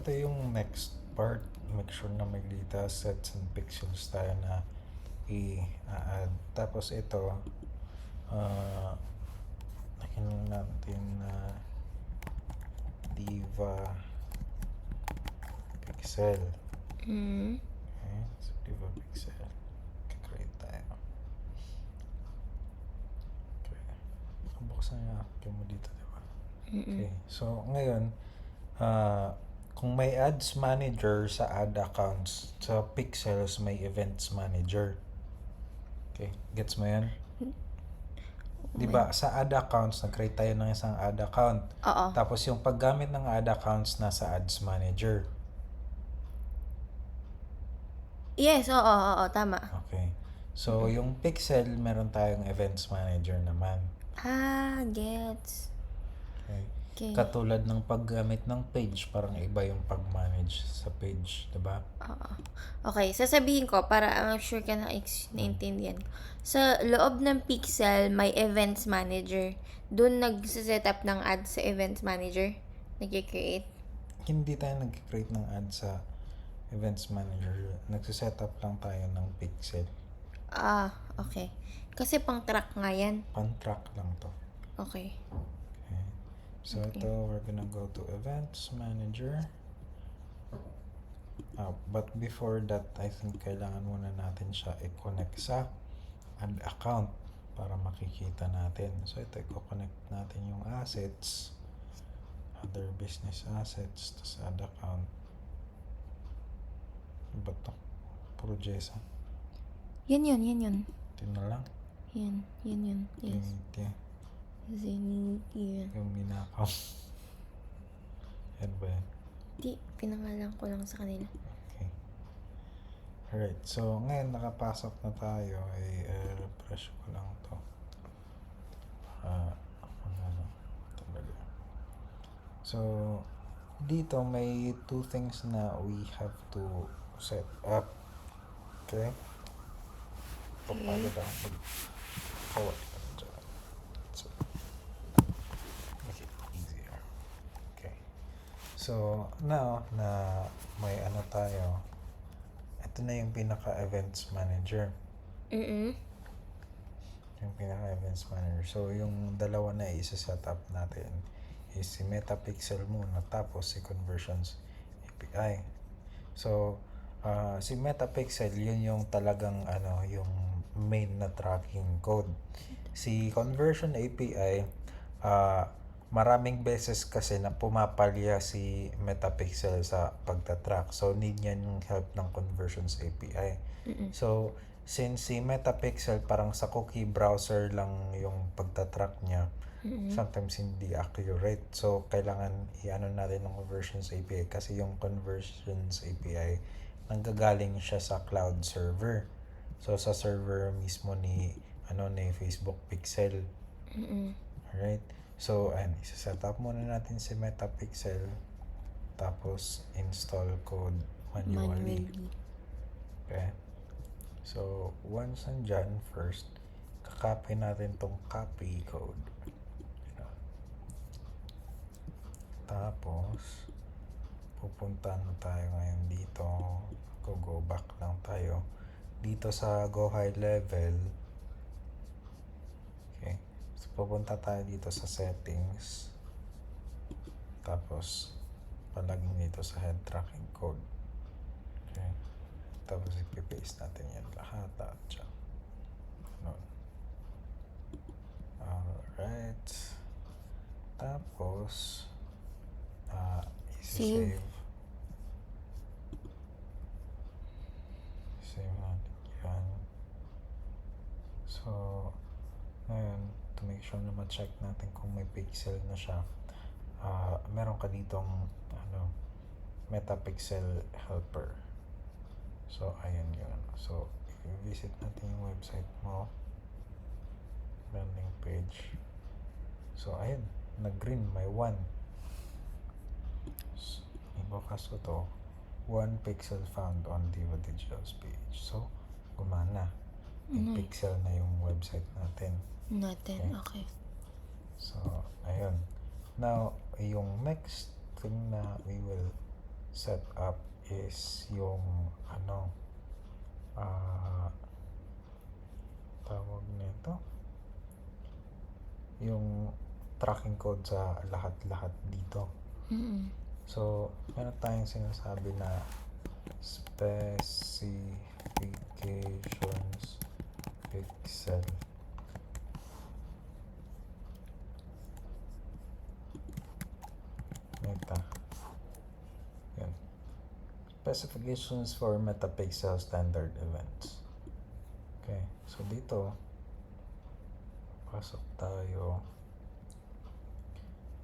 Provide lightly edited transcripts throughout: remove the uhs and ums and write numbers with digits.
ito yung next part. Make sure na may data sets and pixels tayo na i-add. Tapos ito, lagyan natin na diva pixel. Okay, so diva pixel. Create tayo. Okay. Buksan nga mo dito, diba? Okay, so ngayon, kung may ads manager sa ad accounts, sa pixels may events manager. Okay, gets mo yan? Diba, sa ad accounts, nag-create tayo ng isang ad account. Oo. Tapos yung paggamit ng ad accounts nasa ads manager. Yes, oo, tama. Okay. So, yung pixel, meron tayong events manager naman. Gets. Okay. Okay. Katulad ng paggamit ng page, parang iba yung pag-manage sa page, diba? Oo. Okay, sasabihin ko para I'm sure ka naintindihan ko. Sa loob ng Pixel, may events manager. Doon nagsiset up ng ads sa events manager. Nag-create. Hindi tayo nag-create ng ad sa events manager. Nagsiset up lang tayo ng pixel. Okay. Kasi pang track nga yan. Pan-track lang to. Okay. Okay. So, ito, we're gonna go to events manager. But before that, I think kailangan muna natin siya i-connect sa ad account para makikita natin. So, ito, i-connect natin yung assets, other business assets, tas ad account. Ba ito? Puro JSON. Yan. Ito na lang. Yan. Yes. Zenithia. Yung ninakaw. Yan ba yan? Di, pinangalan ko lang sa kanila. Okay. Alright. So, ngayon nakapasok na tayo. Refresh ko lang to. So, dito may two things na we have to set up. Okay? Paano ba? Forward. So, make it easier. Okay. So, now na may ano tayo, ito na yung pinaka-events manager. Yung pinaka-events manager. So, yung dalawa na isa-set up natin is si Metapixel muna, tapos si Conversions API. So, si Metapixel, yun yung talagang yung main na tracking code. Si Conversion API, maraming beses kasi na pumapalya si Metapixel sa pagtatrack. So, need niyan yung help ng Conversions API. So, since si Metapixel parang sa cookie browser lang yung pagtatrack niya, sometimes hindi accurate. So, kailangan i-ano natin ng Conversions API kasi yung Conversions API nanggagaling siya sa cloud server. So, sa server mismo ni Facebook Pixel. Alright? So, isa-set up muna natin si Metapixel, tapos install code manually. Okay? So, once nandyan, first, kakopy natin tong copy code. Tapos, pupunta na tayo ngayon dito. Go back lang tayo. Dito sa Go High Level. Okay. So, pupunta tayo dito sa settings. Tapos, palaging dito sa head tracking code. Okay. Tapos, ipipaste natin yan lahat. At siya. Alright. Tapos, Save. Save natin yan. So, ngayon, to make sure na ma-check natin kung may pixel na siya, meron ka ditong Metapixel helper. So, ayan yun. So, i-visit natin yung website mo. Landing page. So, ayan. Nag-green. May 1. So, ibukas ko to. 1 pixel found on Diva Digital's page. So, gumana. Yung pixel na yung website natin. Okay. So, ayun. Now, yung next thing na we will setup is yung ano, tawag nito, yung tracking code sa lahat-lahat dito. Mm. So, meron tayong sinasabi na specifications pixel. Meta. Yan. Specifications for metapixel standard events. Okay. So, dito, pasok tayo.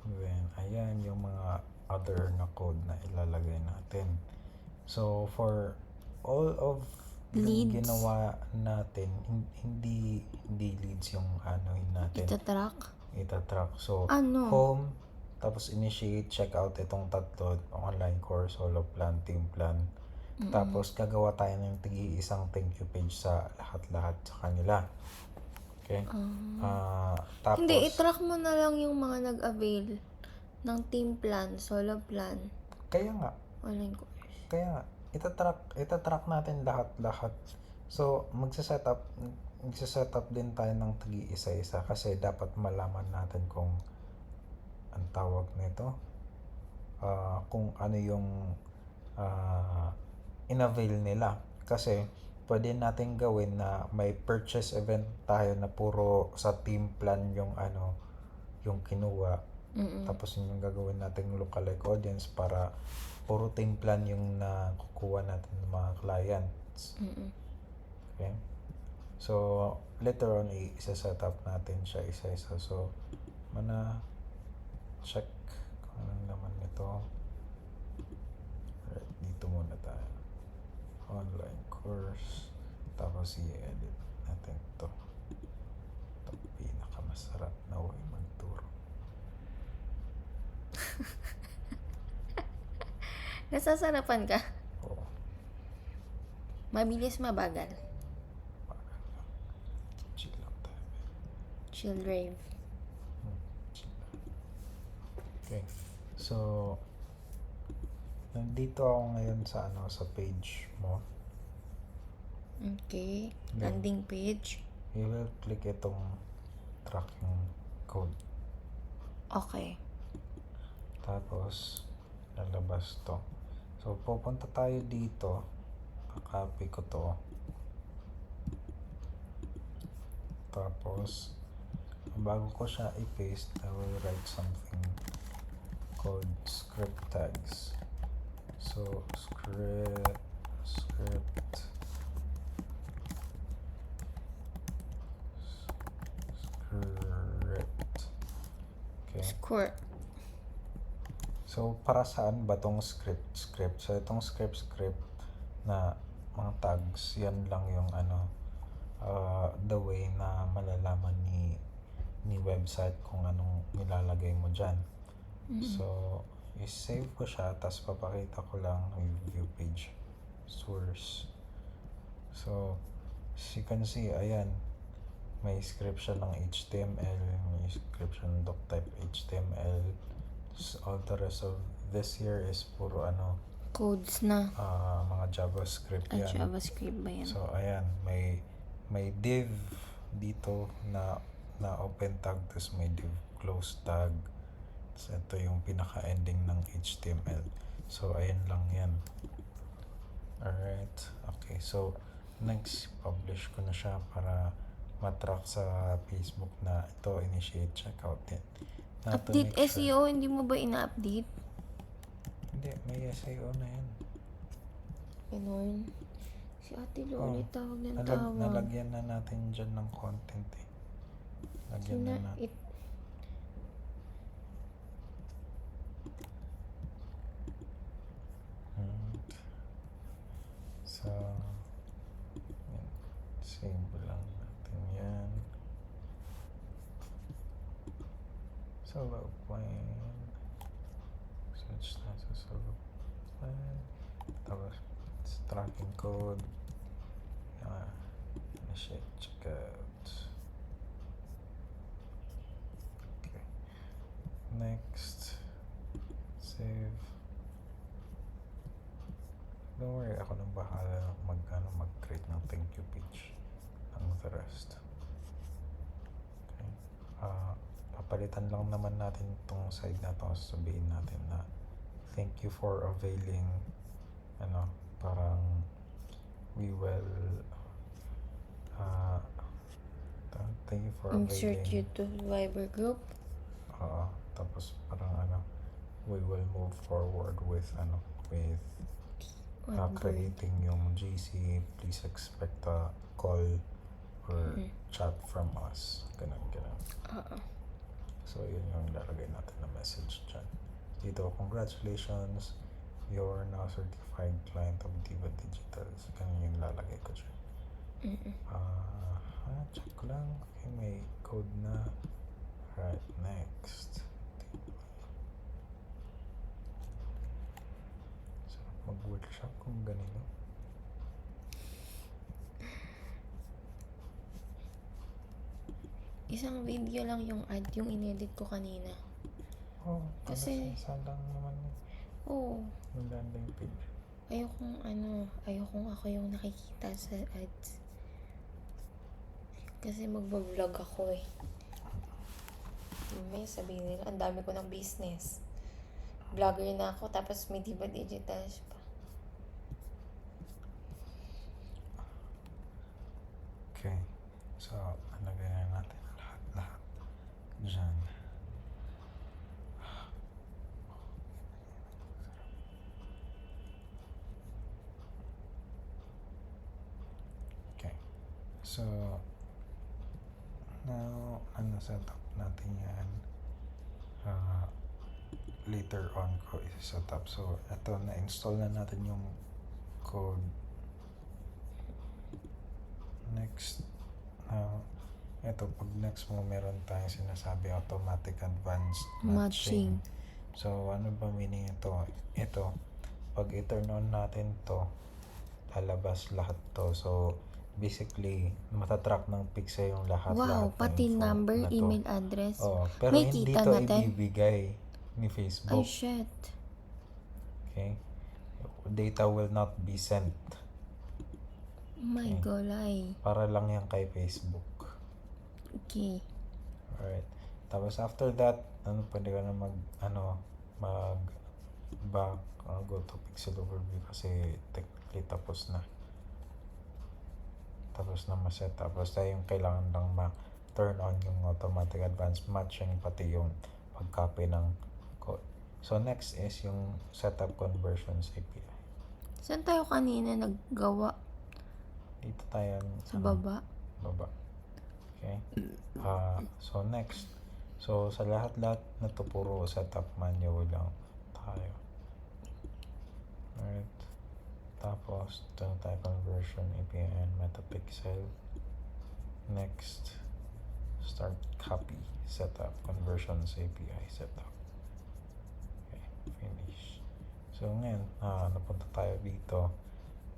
Then, ayan yung mga other na code na ilalagay natin. So, for all of yung Leads. ginawa natin, hindi leads yung anuhin natin. Itatrack. Itatrack. So, Ano? home, tapos initiate, checkout itong tatlo, online course, solo plan, team plan. Tapos, gagawa tayo ng isang thank you page sa lahat-lahat sa kanila. Okay? Tapos, Hindi, itrack mo na lang yung mga nag-avail ng team plan, solo plan, kaya nga, online course. itatrack natin lahat-lahat. So, magsa-setup din tayo ng isa-isa kasi dapat malaman natin kung ang tawag nito, kung ano yung in-avail nila. Kasi, pwede natin gawin na may purchase event tayo na puro sa team plan yung yung kinuha. Tapos yun yung gagawin natin lookalike audience para puro team plan yung nakukuha natin ng mga clients. Okay? So, later on, i-set up natin siya isa-isa. So, check kung anong naman ito. Right, dito muna tayo. Online course. Tapos i-edit natin ito. Ito, pinakamasarap na way magturo. Nasasarapan ka? Oo. Mabilis, mabagal. Bagal lang. Chill lang tayo. Chill rave. Chill lang. Okay. So, nandito ako ngayon sa sa page mo. Okay. Then, Landing page. you will click itong tracking code. Okay. Tapos, lalabas to. So, pupunta tayo dito. Copy ko to. Tapos, bago ko siya i-paste, I will write something called script tags. So, script okay. Score. So, para saan ba tong script? So, itong script na mga tags, yan lang yung the way na malalaman ni website kung anong nilalagay mo dyan. So, i-save ko siya, tapos papakita ko lang yung view page source. So, as you can see, ayan, may script siya ng HTML, may script siya ng doctype HTML. All the rest of this here is puro Codes na. mga JavaScript yan. JavaScript ba yan? So, ayan, may div dito na open tag, tapos may div close tag. So, ito yung pinaka-ending ng HTML. So, ayan lang yan. Alright. Okay, so, next, publish ko na siya para matrack sa Facebook na ito, initiate checkout din. Update SEO, hindi mo ba ina-update? Hindi, may SEO na yan. Ganon. Si Ate Loli tawag ng tawag. Nalagyan na natin dyan ng content eh. Lagyan na natin. So, yan. Save lang natin yan. Solo plan. Search na sa solo plan. Tapos, tracking code. Initiate checkout. Okay. Next. Save. Don't worry, ako nang bahala mag-create ng thank you page ng the rest. Okay. Papalitan lang naman natin itong side na to. Sabihin natin na thank you for availing, parang we will, thank you for Insert availing. you to Viber group. Tapos parang we will move forward with creating yung GC. Please expect a call or chat from us. Ganun. So, yun yung lalagay natin na message dyan. Dito, congratulations, you're now certified client of Diva Digitals. Ganun yung lalagay ko dyan. Check ko lang. Okay, may code na. Right, next. So, mag-workshop kung ganito. Isang video lang yung ad, yung inedit ko kanina. Kasi Saan lang naman yung landing page. ayokong ako yung nakikita sa ads. Kasi magbablog ako eh. May sabihin nila, ang dami ko ng business. Vlogger na ako, tapos may Diva Digitals pa. Okay. So, lagay na natin lahat dyan. Okay. So, now, set up natin yan. Later on ko isa-set up. So, ito, na-install na natin yung code. Next, ito, pag next mo, meron tayong sinasabi automatic advanced matching. So, ano ba meaning ito? Ito, pag i-turn on natin to, lalabas lahat to. So, basically, matatrack ng Pixel yung lahat Pati ng info number, na to. email address. Pero may hindi kita to natin. ibibigay ni Facebook. Ay, shit. Okay? Data will not be sent. My golay. Para lang yan kay Facebook. Okay. Alright. Tapos after that, pwede ka na back, go to Pixel Overview kasi technically tapos na ma-set. Tapos tayo yung kailangan lang ma-turn on yung automatic advanced matching pati yung pag-copy ng code. So next is yung setup conversions API. Saan tayo kanina naggawa? Dito tayo sa baba. Okay. So next. So sa lahat na to puro setup manual lang tayo. Alright. Tapos, ito tayo conversion API and Metapixel. Next, start copy setup conversions API setup. Okay, finish. So ngayon, napunta tayo dito.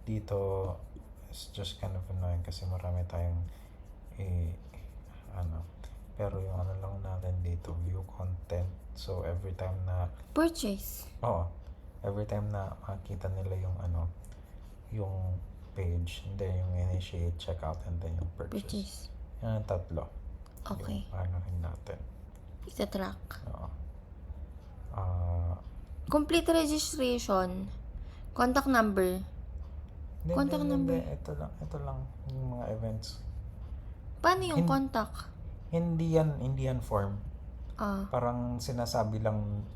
Dito, it's just kind of annoying kasi marami tayong pero yung lang natin dito, view content. So every time na purchase. Every time na makita nila yung yung page, and then yung initiate, checkout, and then yung purchase. Yan ang tatlo. Okay. Yung natin. Ita-track. Oo. Complete registration. Contact number. Number. Ito lang yung mga events. Paano yung contact? Hindi yan form. Parang sinasabi lang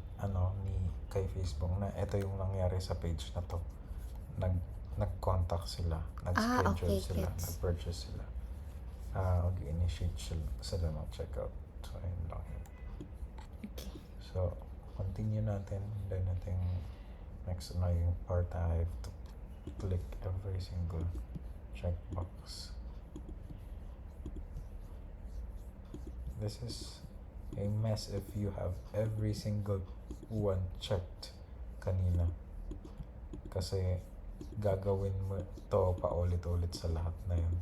kay Facebook na ito yung nangyari sa page na to. Nag-contact sila, nag-schedule sila, nag-purchase sila. Mag-initiate sila mag-checkout. So, ayun lang yun. Okay. So, continue natin. Then natin next na yung part I have to click every single checkbox. This is a mess if you have every single one checked kanina. Kasi gagawin mo to paulit-ulit sa lahat na yun.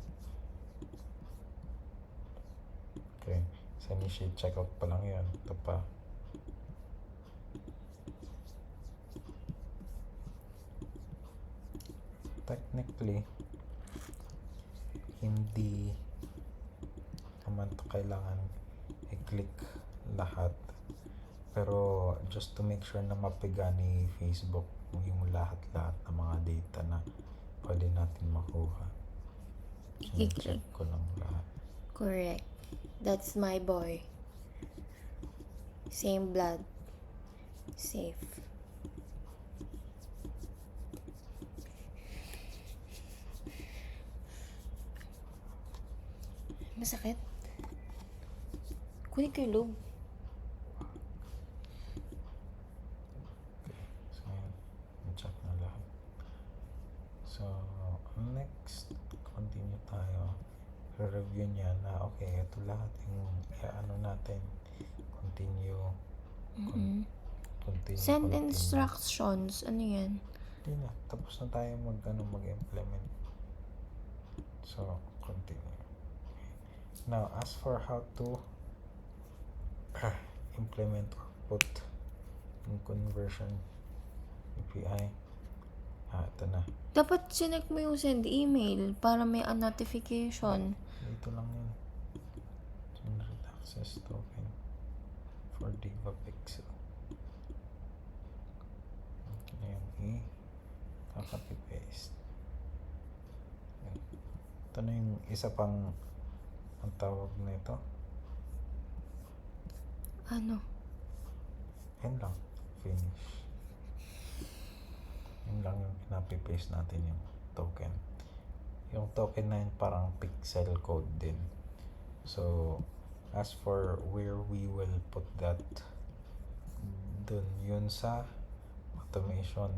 Okay. Sa initiate checkout pa lang yan. Ito pa. technically, hindi naman to kailangan i-click lahat. Pero just to make sure na mapiga ni Facebook yung lahat-lahat ng mga data na pwede natin makuha. I-click. Check ko lang lahat. Correct. That's my boy. Same blood. Safe. Masakit? Kunin ko yung lube. So, check na lahat. So, next, continue tayo. Re-review niya na, okay, ito lahat yung ano natin. Continue. Mm-mm. Continue. Send instructions. Ano yan? Hindi na. Tapos na tayo mag-implement. So, continue. Now, as for how to implement or put in conversion API, ito na. Dapat sinek mo yung send email para may notification. Dito lang yun. Generate access token for Diva Pixel. Ayan, copy paste. Ito na yung isa pang ang tawag na ito. Ano? Yan lang. Finish. Yan lang yung pinapipaste natin yung token. Yung token na yun parang pixel code din. So, as for where we will put that, dun yun sa automation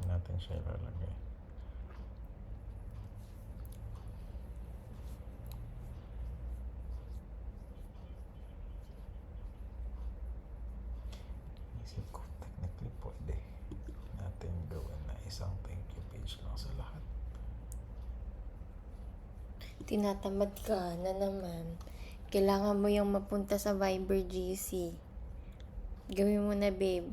natin siya ilalagay. Isip ko technically pwede natin gawin na isang thank you page lang sa lahat. Tinatamad ka na naman. Kailangan mo yung mapunta sa Viber GC. Gawin mo na, babe.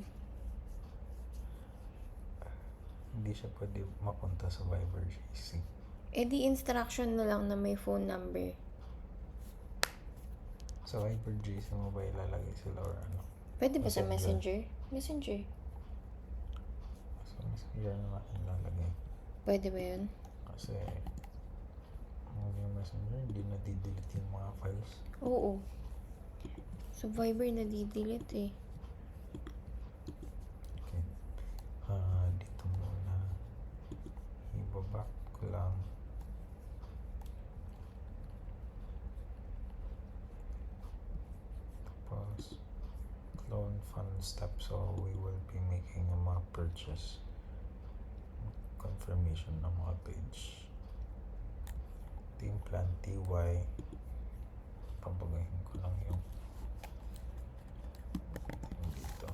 Hindi siya pwede mapunta sa Viber GC. Eh di instruction na lang na may phone number. Sa Viber GC mo ba ilalagay sila or ano? Pwede ba sa Messenger? Messenger. Sa Messenger naman ilalagay. Pwede ba yun? Kasi yung Messenger hindi na-delete yung mga files. Oo. Sa Viber nadidelete eh. Okay. Dito muna. Ibaback ko lang. Tapos clone fund step. So we will be making a mga purchase confirmation ng mga page. Team plan TY. Pabagayin ko lang yung dito.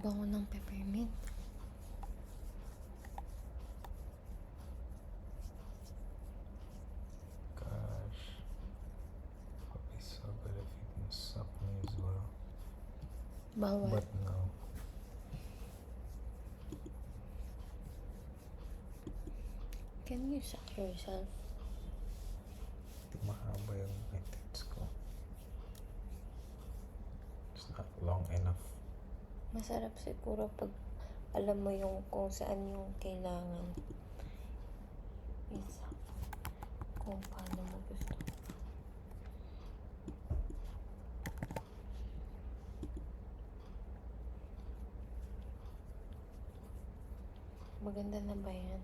Bango ng peppermint. Gosh. Okay, so but if you can suck me as well. Bawal. But no. Can you suck yourself? Di mahaba yung methods ko. It's not long enough. Masarap siguro pag alam mo yung kung saan yung kailangan. Isa. Kung paano mo gusto. Maganda na ba yan?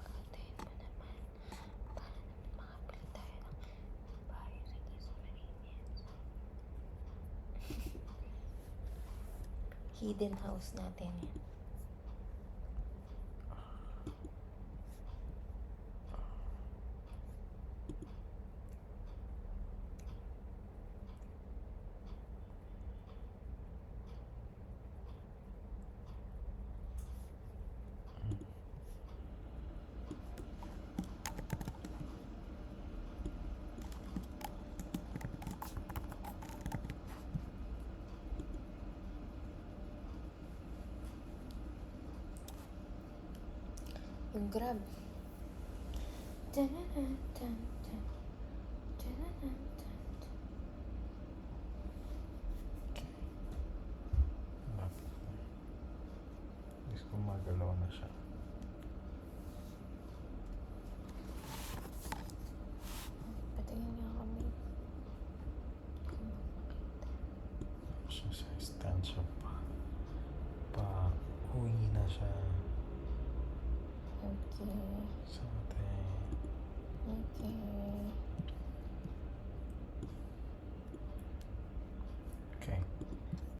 Pagkatayin mo naman. Para naman makapili tayo ng bahay sa Dasmariñas. Hidden house natin yan. Yung Grab. Tanana, tan, tan. Tanana, tan, tan. Lapit na. At least gumagalaw na siya.